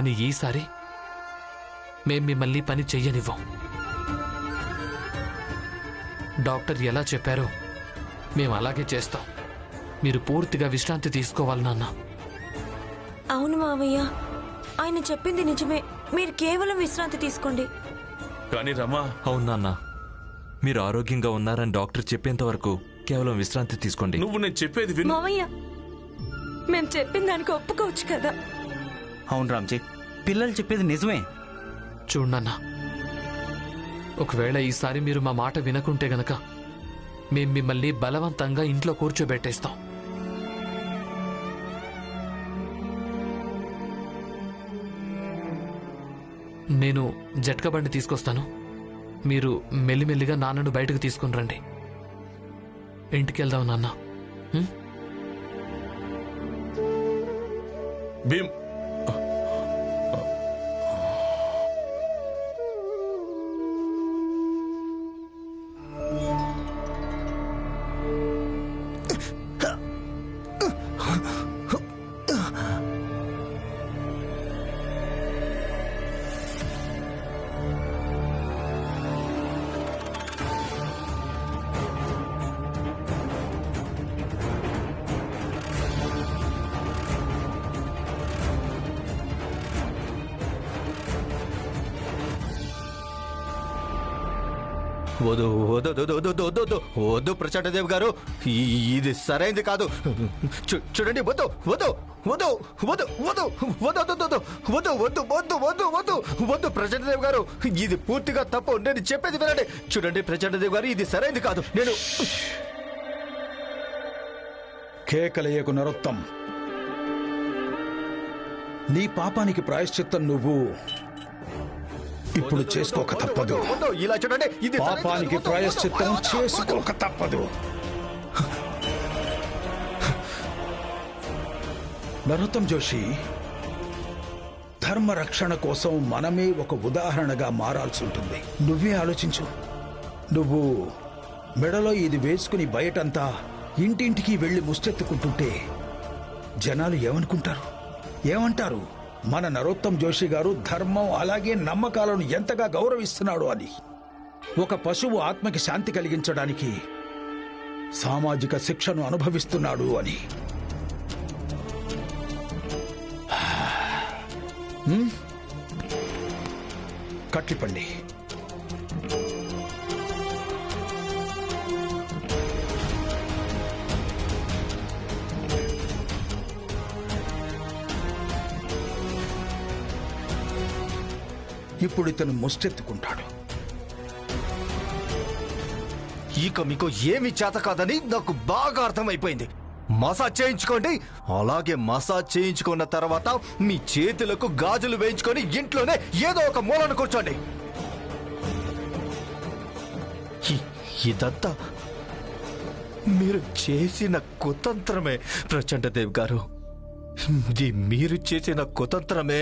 కానీ ఈసారి మేం మిమ్మల్ని పని చెయ్యనివ్వం. డాక్టర్ ఎలా చెప్పారో మేము అలాగే చేస్తాం. మీరు పూర్తిగా విశ్రాంతి తీసుకోవాలి నాన్న. అవును మావయ్య, ఆయన చెప్పింది నిజమే. మీరు కేవలం విశ్రాంతి తీసుకోండి. కానీ రమా, అవును నాన్న, మీరు ఆరోగ్యంగా ఉన్నారని డాక్టర్ చెప్పేంత వరకు కేవలం విశ్రాంతి తీసుకోండి. నువ్వు నేను చెప్పేది విను. మావయ్య, మేం చెప్పిన దానికి ఒప్పుకోవచ్చు కదా. అవును రామ్జీ, పిల్లలు చెప్పేది నిజమే. చూడన్నా, ఒకవేళ ఈసారి మీరు మా మాట వినకుంటే గనక మేం మిమ్మల్ని బలవంతంగా ఇంట్లో కూర్చోబెట్టేస్తాం. నేను జట్కా బండి తీసుకొస్తాను. మీరు మెల్లిమెల్లిగా నాన్నను బయటకు తీసుకుని రండి. ఇంటికి వెళ్దాం నాన్న. భీమ్, వద్దు వద్దు వద్దు వద్దు వద్దు వద్దు వద్దు ప్రచండదేవ్ గారు, ఇది సరైంది కాదు. చూడండి, వద్దు వద్దు వద్దు వద్దు వద్దు వద్దు వద్దు వద్దు వద్దు వద్దు వద్దు వద్దు వద్దు ప్రచండదేవ్ గారు, ఇది పూర్తిగా తప్పు. నేను చెప్పేది వినండి. చూడండి ప్రచండదేవ్ గారు, ఇది సరైంది కాదు. నేను కేకలయ్యకు నరోత్తం, నీ పాపానికి ప్రాయశ్చిత్తం నువ్వు ఇప్పుడు చేసుకోక తప్పదు. ఇలా చూడండి, ఇది పాపానికి ప్రాయశ్చిత్తం చేసుకోక తప్పదు. నరోత్తం జోషి, ధర్మ రక్షణ కోసం మనమే ఒక ఉదాహరణగా మారాల్సి ఉంటుంది. నువ్వే ఆలోచించు. నువ్వు మెడలో ఇది వేసుకుని బయటంతా ఇంటింటికి వెళ్లి ముష్టెత్తుకుంటుంటే జనాలు ఏమనుకుంటారు, ఏమంటారు? మన నరోత్తం జోషి గారు ధర్మం అలాగే నమ్మకాలను ఎంతగా గౌరవిస్తున్నాడు అని. ఒక పశువు ఆత్మకి శాంతి కలిగించడానికి సామాజిక శిక్షను అనుభవిస్తున్నాడు అని. కట్లిపండి. ఇప్పుడు ఇతను ముష్టెత్తుకుంటాడు. ఇక మీకు ఏమి చేత కాదని నాకు బాగా అర్థమైపోయింది. మసాజ్ చేయించుకోండి. అలాగే మసాజ్ చేయించుకున్న తర్వాత మీ చేతులకు గాజులు వేయించుకొని ఇంట్లోనే ఏదో ఒక మూలను కూర్చోండి. ఇదంతా మీరు చేసిన కుతంత్రమే ప్రచండదేవ్ గారు. ఇది మీరు చేసిన కుతంత్రమే.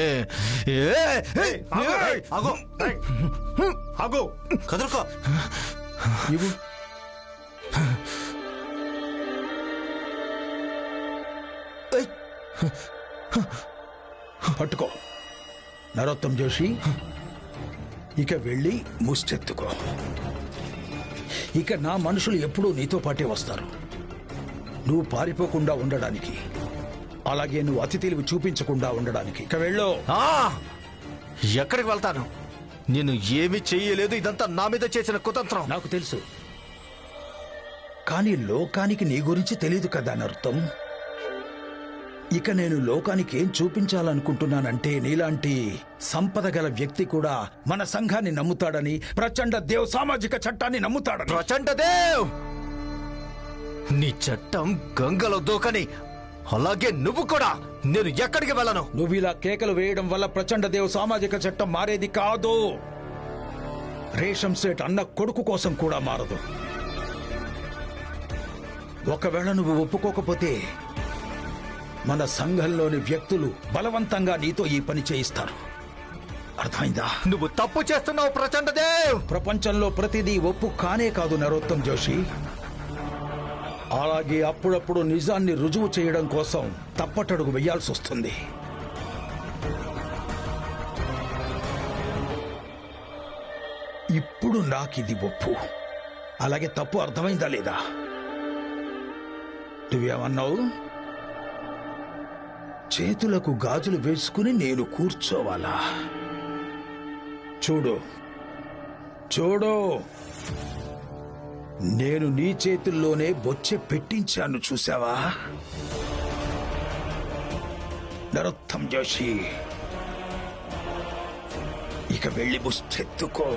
కదురుకో. పట్టుకో నరోత్తం జోషి, ఇక వెళ్ళి ముష్టెత్తుకో. ఇక నా మనుషులు ఎప్పుడూ నీతో పాటే వస్తారు, నువ్వు పారిపోకుండా ఉండడానికి, అలాగే నువ్వు అతి తెలివి చూపించకుండా ఉండడానికి. ఇక వెళ్ళు. ఎక్కడికి వెళ్తాను? నేను ఏమీ చెయ్యలేదు. ఇదంతా నా మీద చేసిన కుతంత్రం. నాకు తెలుసు, కానీ లోకానికి నీ గురించి తెలీదు కదా నరోత్తం. ఇక నేను లోకానికి ఏం చూపించాలనుకుంటున్నానంటే, నీలాంటి సంపద గల వ్యక్తి కూడా మన సంఘాన్ని నమ్ముతాడని, ప్రచండ దేవ్ సామాజిక చట్టాన్ని నమ్ముతాడని. ప్రచండదేవ్, నీ చట్టం గంగలో దూకని. అలాగే నువ్వు కూడా. నేను ఎక్కడికి వెళ్ళను. నువ్వు ఇలా కేకలు వేయడం వల్ల ప్రచండ దేవ్ సామాజిక చట్టం మారేది కాదు. రేషం సేట్ అన్న కొడుకు కోసం కూడా మారదు. ఒకవేళ నువ్వు ఒప్పుకోకపోతే మన సంఘంలోని వ్యక్తులు బలవంతంగా నీతో ఈ పని చేయిస్తారు. అర్థమైందా? నువ్వు తప్పు చేస్తున్నావు ప్రచండదేవ్. ప్రపంచంలో ప్రతిదీ ఒప్పు కానే కాదు నరోత్తం జోషి. అలాగే అప్పుడప్పుడు నిజాన్ని రుజువు చేయడం కోసం తప్పటడుగు వెయ్యాల్సి వస్తుంది. ఇప్పుడు నాకిది ఒప్పు. అలాగే తప్పు అర్థమైందా లేదా? నువ్వేమన్నావు? చేతులకు గాజులు వేసుకుని నేను కూర్చోవాలా? చూడు చూడు, నేను నీ చేతుల్లోనే బొచ్చె పెట్టించాను, చూసావా? నరోత్తమ్ జోషి, ఇక వెళ్ళి ముష్టెత్తుకో.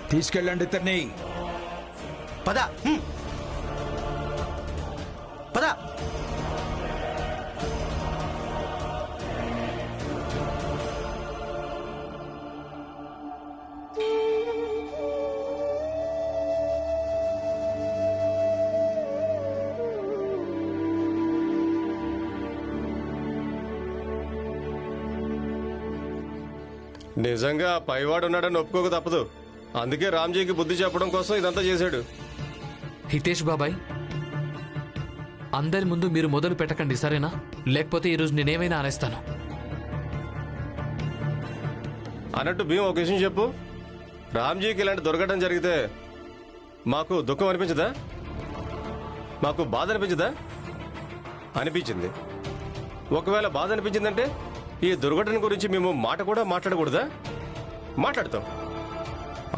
తీసుకెళ్ళండి ఇతన్ని. పద పద. నిజంగా ఆ పైవాడు ఉన్నాడని ఒప్పుకోక తప్పదు. అందుకే రామ్జీకి బుద్ధి చెప్పడం కోసం ఇదంతా చేశాడు. హితేష్ బాబాయ్, అందరి ముందు మీరు మొదలు పెట్టకండి, సరేనా? లేకపోతే ఈరోజు నేనేమైనా అనేస్తాను. అన్నట్టు భీమ్ ఒక విషయం చెప్పు. రామ్జీకి ఇలాంటి దొరకడం జరిగితే మాకు దుఃఖం అనిపించదా? మాకు బాధ అనిపించదా? అనిపించింది. ఒకవేళ బాధ అనిపించిందంటే ఈ దుర్ఘటన గురించి మేము మాట కూడా మాట్లాడకూడదా? మాట్లాడతాం.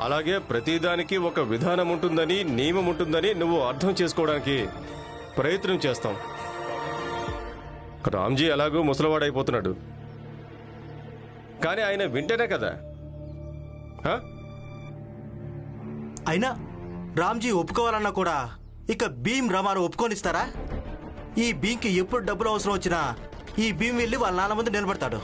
అలాగే ప్రతిదానికి ఒక విధానం ఉంటుందని, నియమం ఉంటుందని నువ్వు అర్థం చేసుకోవడానికి ప్రయత్నం చేస్తాం. రామ్జీ ఎలాగూ ముసలివాడైపోతున్నాడు, కానీ ఆయన వింటేనే కదా. అయినా రామ్జీ ఒప్పుకోవాలన్నా కూడా ఇక భీమ్ రమాను ఒప్పుకోనిస్తారా? ఈ భీమ్కి ఎప్పుడు డబ్బులు అవసరం వచ్చినా ఈ భీమ్ వెళ్ళి వాళ్ళ నాన్న ముందు నిలబడతాడు.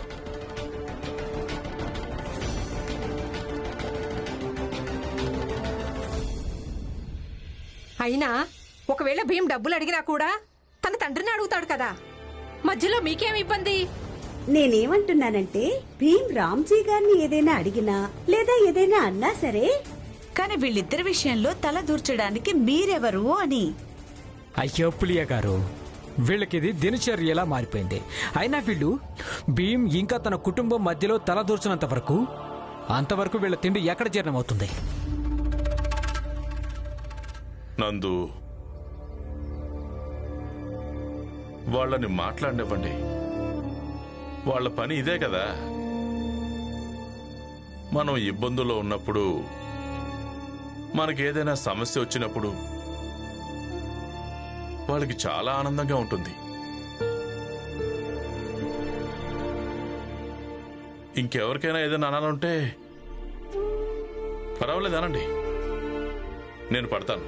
అయినా ఒకవేళ భీమ్ డబ్బులు అడిగినా కూడా తన తండ్రిని అడుగుతాడు కదా, మధ్యలో మీకేం ఇబ్బంది? నేనేమంటున్నానంటే భీమ్ రామ్జీ గారిని ఏదైనా అడిగినా లేదా ఏదైనా అన్నా సరే, కానీ వీళ్ళిద్దరి విషయంలో తల దూర్చడానికి మీరెవరు అని. అయ్యో పులియ గారు, వీళ్ళకిది దినచర్యలా మారిపోయింది. అయినా వీళ్ళు భీమ్ ఇంకా తన కుటుంబం మధ్యలో తలదూర్చినంత వరకు అంతవరకు వీళ్ళ తిండి ఎక్కడ జీర్ణమవుతుంది? నందు, వాళ్ళని మాట్లాడనివ్వండి. వాళ్ళ పని ఇదే కదా. మనం ఇబ్బందుల్లో ఉన్నప్పుడు, మనకేదైనా సమస్య వచ్చినప్పుడు వాళ్ళకి చాలా ఆనందంగా ఉంటుంది. ఇంకెవరికైనా ఏదైనా అనాలంటే పర్వాలేదు అనండి, నేను పడతాను.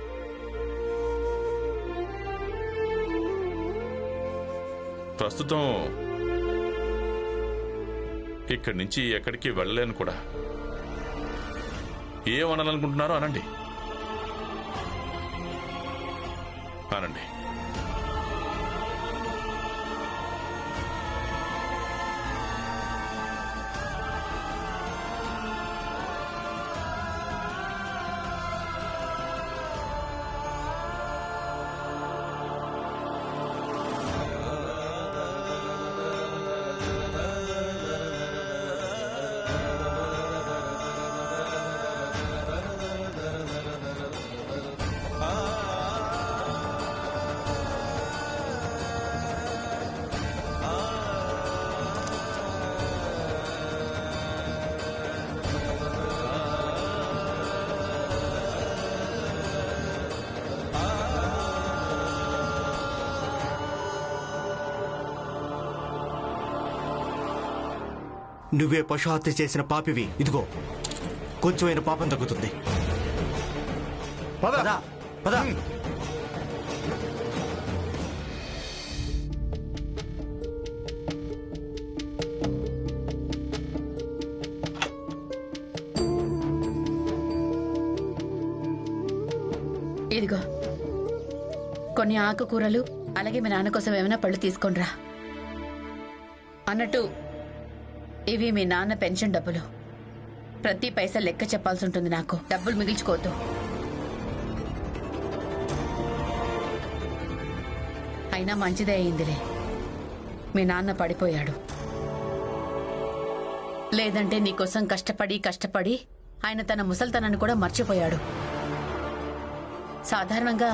ప్రస్తుతం ఇక్కడి నుంచి ఎక్కడికి వెళ్ళలేను కూడా. ఏమనాలనుకుంటున్నారో అనండి. అనండి. నువ్వే పశుహత్య చేసిన పాపివి. ఇదిగో కొంచెమైన పాపం తగ్గుతుంది. పద పద. ఇదిగో కొన్ని ఆకుకూరలు, అలాగే మీ నాన్న కోసం ఏమైనా పళ్ళు తీసుకొనిరా. అన్నట్టు ఇవి మీ నాన్న పెన్షన్ డబ్బులు. ప్రతి పైసా లెక్క చెప్పాల్సి ఉంటుంది నాకు. డబ్బులు మిగిల్చుకోవద్దు. అయినా మంచిదే అయిందిలే, మీ నాన్న పడిపోయాడు. లేదంటే నీకోసం కష్టపడి ఆయన తన ముసల్తనాన్ని కూడా మర్చిపోయాడు. సాధారణంగా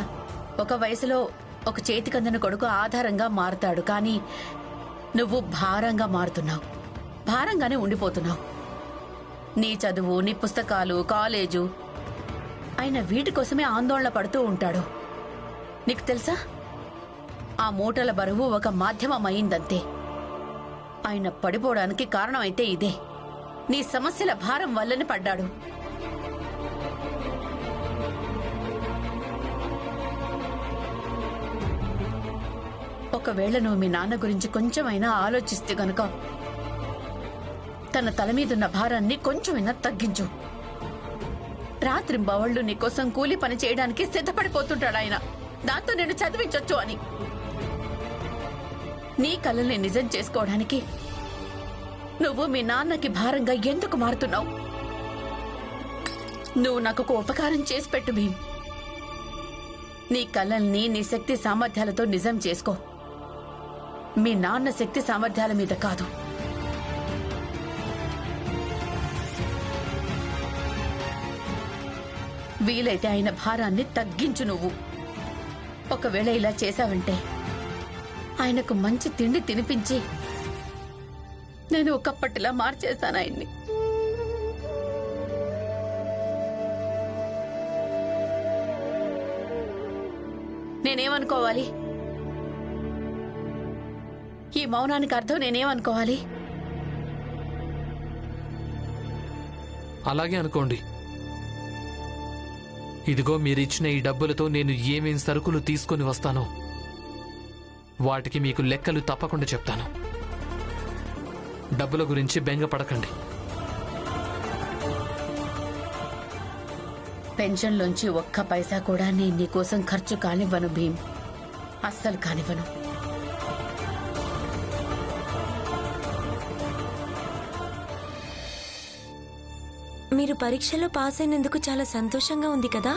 ఒక వయసులో ఒక చేతికందని కొడుకు ఆధారంగా మారుతాడు, కానీ నువ్వు భారంగా మారుతున్నావు, భారంగానే ఉండిపోతున్నావు. నీ చదువు, నీ పుస్తకాలు, కాలేజు, ఆయన వీటి కోసమే ఆందోళన పడుతూ ఉంటాడు. నీకు తెలుసా, ఆ మూటల బరువు ఒక మాధ్యమం అయిందంతే. ఆయన పడిపోవడానికి కారణమైతే ఇదే. నీ సమస్యల భారం వల్లనే పడ్డాడు. ఒకవేళ నువ్వు మీ నాన్న గురించి కొంచెమైనా ఆలోచిస్తే గనుక తన తల మీదున్న భారాన్ని కొంచెమైనా తగ్గించు. రాత్రింబవళ్లు నీకోసం కూలి పని చేయడానికి సిద్ధపడిపోతుంటాడు ఆయన, దాంతో నేను చదివించొచ్చు అని. నీ కలల్ని నిజం చేసుకోవడానికి నువ్వు మీ నాన్నకి భారంగా ఎందుకు మారుతున్నావు? నువ్వు నాకు ఒక ఉపకారం చేసి పెట్టు భీమ్. నీ కలల్ని నీ శక్తి సామర్థ్యాలతో నిజం చేసుకో, మీ నాన్న శక్తి సామర్థ్యాల మీద కాదు. వీలైతే ఆయన భారాన్ని తగ్గించు నువ్వు. ఒకవేళ ఇలా చేశావంటే ఆయనకు మంచి తిండి తినిపించి నేను ఒకప్పటిలా మార్చేస్తాను ఆయన్ని. నేనేమనుకోవాలి? ఈ మౌనానికి అర్థం నేనేమనుకోవాలి? అలాగే అనుకోండి. ఇదిగో మీరిచ్చిన ఈ డబ్బులతో నేను ఏమేం సరుకులు తీసుకొని వస్తానో వాటికి మీకు లెక్కలు తప్పకుండా చెప్తాను. డబ్బుల గురించి బెంగపడకండి. పెన్షన్లోంచి ఒక్క పైసా కూడా నేను నీకోసం ఖర్చు కానివ్వను భీమ్, అస్సలు కానివ్వను. మీరు పరీక్షలో పాస్ అయినందుకు చాలా సంతోషంగా ఉంది కదా?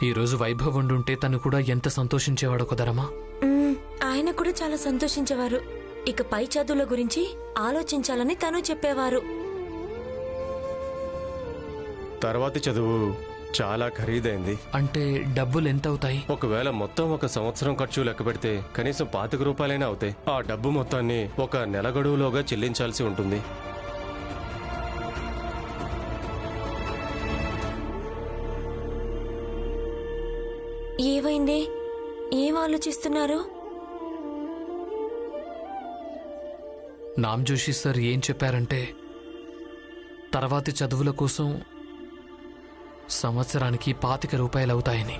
ఈరోజు వైభవ్ ఉండుంటే తను కూడా ఎంత సంతోషించేవాడో కదరమ్మా. ఆయన కూడా చాలా సంతోషించేవారు. ఇక పై చదువుల గురించి ఆలోచించాలని తను చెప్పేవారు. తర్వాతి చదువు చాలా ఖరీదైంది. అంటే డబ్బులు ఎంత అవుతాయి? ఒకవేళ మొత్తం ఒక సంవత్సరం ఖర్చు లెక్క పెడితే కనీసం 25 రూపాయలైనా అవుతాయి. ఆ డబ్బు మొత్తాన్ని ఒక నెల గడువులోగా చెల్లించాల్సి ఉంటుంది. ఏవైంది? ఏం ఆలోచిస్తున్నారు? నామ్ జోషి సార్ ఏం చెప్పారంటే తర్వాతి చదువుల కోసం సంవత్సరానికి 25 రూపాయలు అవుతాయని.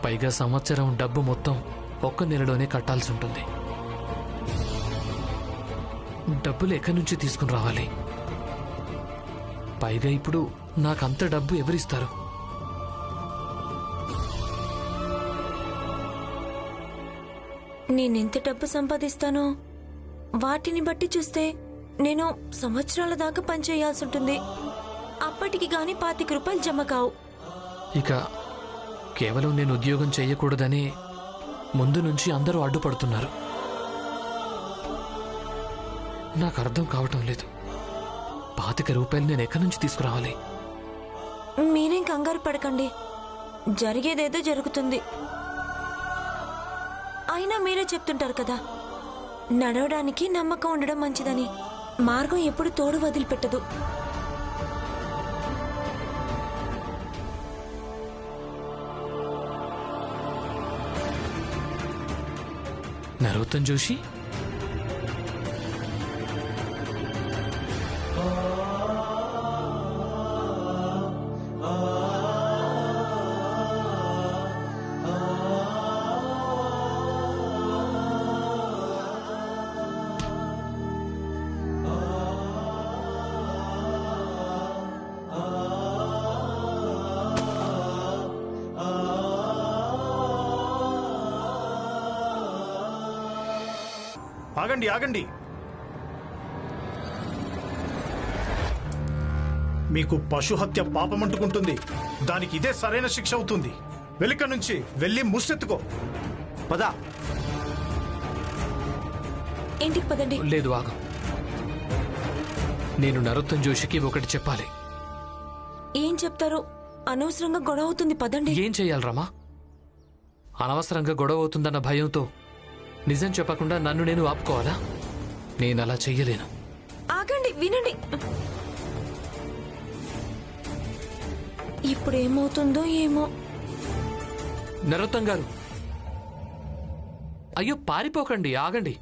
పైగా సంవత్సరం డబ్బు మొత్తం ఒక్క నెలలోనే కట్టాల్సి ఉంటుంది. డబ్బులు ఎక్కడి నుంచి తీసుకుని రావాలి? పైగా ఇప్పుడు నాకంత డబ్బు ఎవరిస్తారు? నేనెంత డబ్బు సంపాదిస్తానో వాటిని బట్టి చూస్తే నేను సంవత్సరాల దాకా పనిచేయాల్సి ఉంటుంది. అప్పటికి గాని 25 రూపాయలు జమ కావు. ఇక కేవలం నేను ఉద్యోగం చేయకూడదని ముందు నుంచి అందరూ అడ్డుపడుతున్నారు. నాకు అర్థం కావటం లేదు. 25 రూపాయలు నేను ఎక్కడి నుంచి తీసుకురావాలి? మీరేం కంగారు పడకండి, జరిగేదేదో జరుగుతుంది. అయినా మీరే చెప్తుంటారు కదా, నడవడానికి నమ్మకం ఉండడం మంచిదని. మార్గం ఎప్పుడు తోడు వదిలిపెట్టదు. నరోత్తమ్ జోషి, ఆగండి ఆగండి. మీకు పశుహత్య పాపమంటుకుంటుంది. దానికి ఇదే సరైన శిక్ష అవుతుంది. వెలిక నుంచి వెళ్ళి ముష్టెత్తుకో. పదా. ఇంటికి పదండి. లేదు, ఆగు. నేను నరోత్తమ్ జోషికి ఒకటి చెప్పాలి. ఏం చెప్తారో? అనవసరంగా గొడవ అవుతుంది, పదండి. ఏం చెయ్యాలి రమా? అనవసరంగా గొడవ అవుతుందన్న భయంతో నిజం చెప్పకుండా నన్ను నేను ఆపుకోవాలా? నేనలా చెయ్యలేను. ఆగండి, వినండి. ఇప్పుడు ఏమవుతుందో ఏమో. నరోత్తమ్ గారు, అయ్యో పారిపోకండి, ఆగండి.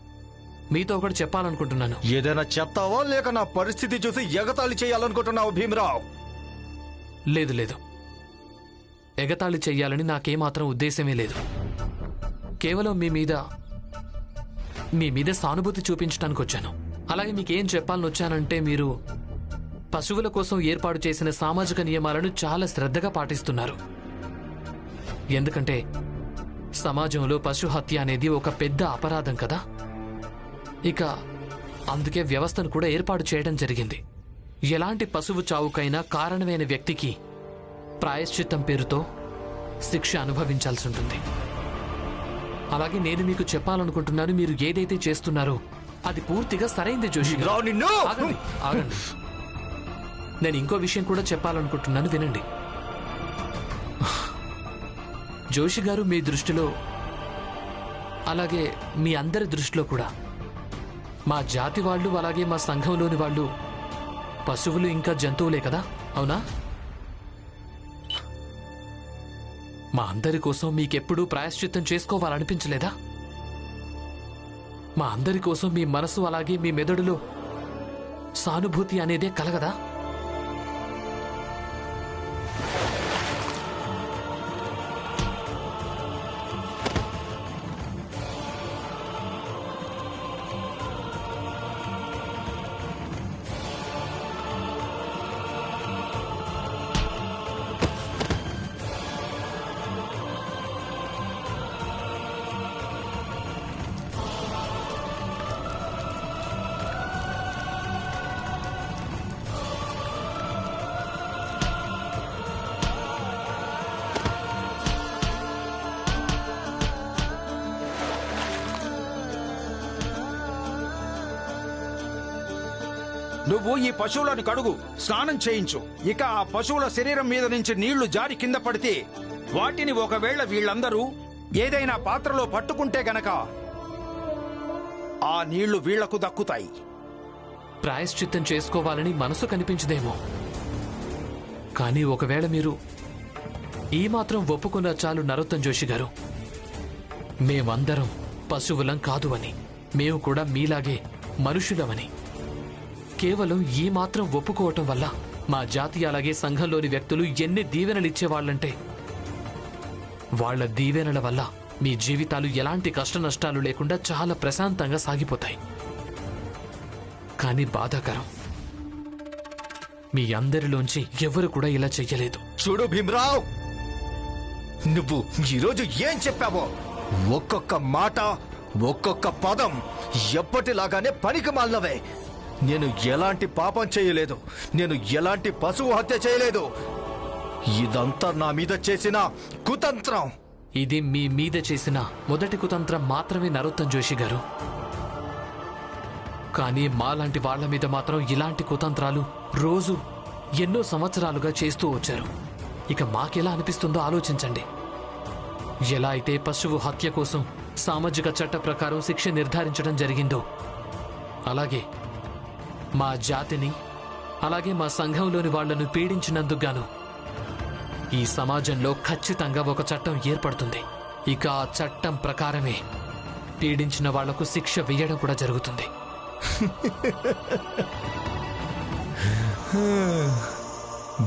మీతో ఒకటి చెప్పాలనుకుంటున్నాను. ఏదైనా చెప్తావా లేక నా పరిస్థితి చూసి ఎగతాళి చేయాలనుకుంటున్నావు భీమరావు? లేదు లేదు, ఎగతాళి చెయ్యాలని నాకేమాత్రం ఉద్దేశమే లేదు. కేవలం మీ మీద సానుభూతి చూపించడానికి వచ్చాను. అలాగే మీకేం చెప్పాలని వచ్చానంటే, మీరు పశువుల కోసం ఏర్పాటు చేసిన సామాజిక నియమాలను చాలా శ్రద్ధగా పాటిస్తున్నారు. ఎందుకంటే సమాజంలో పశు హత్య అనేది ఒక పెద్ద అపరాధం కదా. ఇక అందుకే వ్యవస్థను కూడా ఏర్పాటు చేయడం జరిగింది. ఎలాంటి పశువు చావుకైనా కారణమైన వ్యక్తికి ప్రాయశ్చిత్తం పేరుతో శిక్ష అనుభవించాల్సి ఉంటుంది. అలాగే నేను మీకు చెప్పాలనుకుంటున్నాను, మీరు ఏదైతే చేస్తున్నారో అది పూర్తిగా సరైంది జోషి గారు. ఆగండి, ఆగండి. నేను ఇంకో విషయం కూడా చెప్పాలనుకుంటున్నాను, వినండి. జోషి గారు, మీ దృష్టిలో అలాగే మీ అందరి దృష్టిలో కూడా మా జాతి వాళ్ళు అలాగే మా సంఘంలోని వాళ్ళు పశువులు ఇంకా జంతువులే కదా, అవునా? మా అందరి కోసం మీకెప్పుడూ ప్రాయశ్చిత్తం చేసుకోవాలనిపించలేదా? మా అందరి కోసం మీ మనసు అలాగే మీ మెదడులో సానుభూతి అనేదే కలగదా? నువ్వు ఈ పశువులను కడుగు, స్నానం చేయించు. ఇక ఆ పశువుల శరీరం మీద నుంచి నీళ్లు జారి కింద పడితే వాటిని ఒకవేళ వీళ్ళందరూ ఏదైనా పాత్రలో పట్టుకుంటే గనక ఆ నీళ్లు వీళ్లకు దక్కుతాయి. ప్రాయశ్చిత్తం చేసుకోవాలని మనసు కనిపించదేమో, కానీ ఒకవేళ మీరు ఈ మాత్రం ఒప్పుకున్న చాలు నరోత్తమ్ జోషి గారు. మేమందరం పశువులం కాదు అని, మేము కూడా మీలాగే మనుషులమని. కేవలం ఈ మాత్రం ఒప్పుకోవటం వల్ల మా జాతి అలాగే సంఘంలోని వ్యక్తులు ఎన్ని దీవెనలిచ్చేవాళ్లంటే, వాళ్ల దీవెనల వల్ల మీ జీవితాలు ఎలాంటి కష్ట నష్టాలు లేకుండా చాలా ప్రశాంతంగా సాగిపోతాయి. కానీ బాధాకరం, మీ అందరిలోంచి ఎవరు కూడా ఇలా చెయ్యలేదు. చూడు భీమరావ్, నువ్వు ఈరోజు ఏం చెప్పావో ఒక్కొక్క మాట ఒక్కొక్క పదం ఎప్పటిలాగానే పనికి మాలినవే. నేను ఎలాంటి పాపం చేయలేదు, నేను ఎలాంటి పశువు హత్య చేయలేదు. ఇదంతా నా మీద చేసిన కుతంత్రం. ఇది మీ మీద చేసిన మొదటి కుతంత్రం మాత్రమే నరోత్తమ్ జోషి గారు. కానీ మాలాంటి వాళ్ల మీద మాత్రం ఇలాంటి కుతంత్రాలు రోజు ఎన్నో సంవత్సరాలుగా చేస్తూ వచ్చారు. ఇక మాకెలా అనిపిస్తుందో ఆలోచించండి. ఎలా అయితే పశువు హత్య కోసం సామాజిక చట్ట ప్రకారం శిక్ష నిర్ధారించడం జరిగిందో, అలాగే మా జాతిని అలాగే మా సంఘంలోని వాళ్లను పీడించినందుకు గాను ఈ సమాజంలో ఖచ్చితంగా ఒక చట్టం ఏర్పడుతుంది. ఇక ఆ చట్టం ప్రకారమే పీడించిన వాళ్లకు శిక్ష వేయడం కూడా జరుగుతుంది.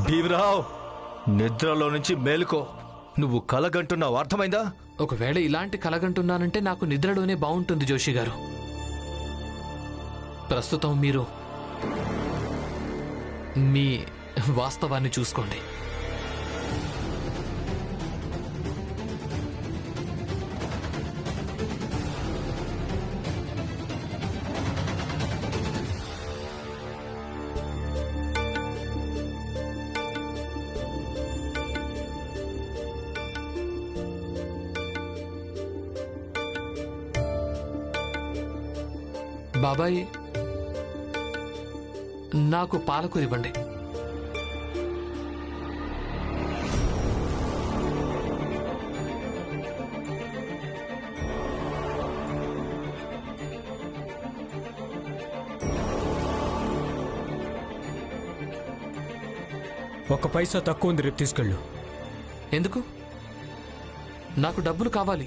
భీమరావ్, నిద్రలో నుంచి మేలుకో. నువ్వు కలగంటున్నావు, అర్థమైందా? ఒకవేళ ఇలాంటి కలగంటున్నానంటే నాకు నిద్రలోనే బాగుంటుంది జోషి గారు. ప్రస్తుతం మీరు మీ వాస్తవాన్ని చూసుకోండి. బాబాయ్ నాకు పాలకూర ఇవ్వండి. ఒక పైసా తక్కువ ఉంది, రేపు తీసుకెళ్ళు. ఎందుకు? నాకు డబ్బులు కావాలి,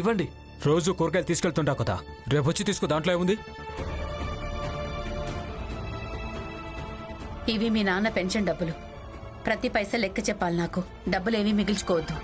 ఇవ్వండి. రోజు కూరగాయలు తీసుకెళ్తుంటావు కదా, రేపు వచ్చి తీసుకో, దాంట్లో ఏముంది? ఇవి మీ నాన్న పెన్షన్ డబ్బులు. ప్రతి పైసా లెక్క చెప్పాలి నాకు. డబ్బులేమీ మిగిల్చుకోవద్దు.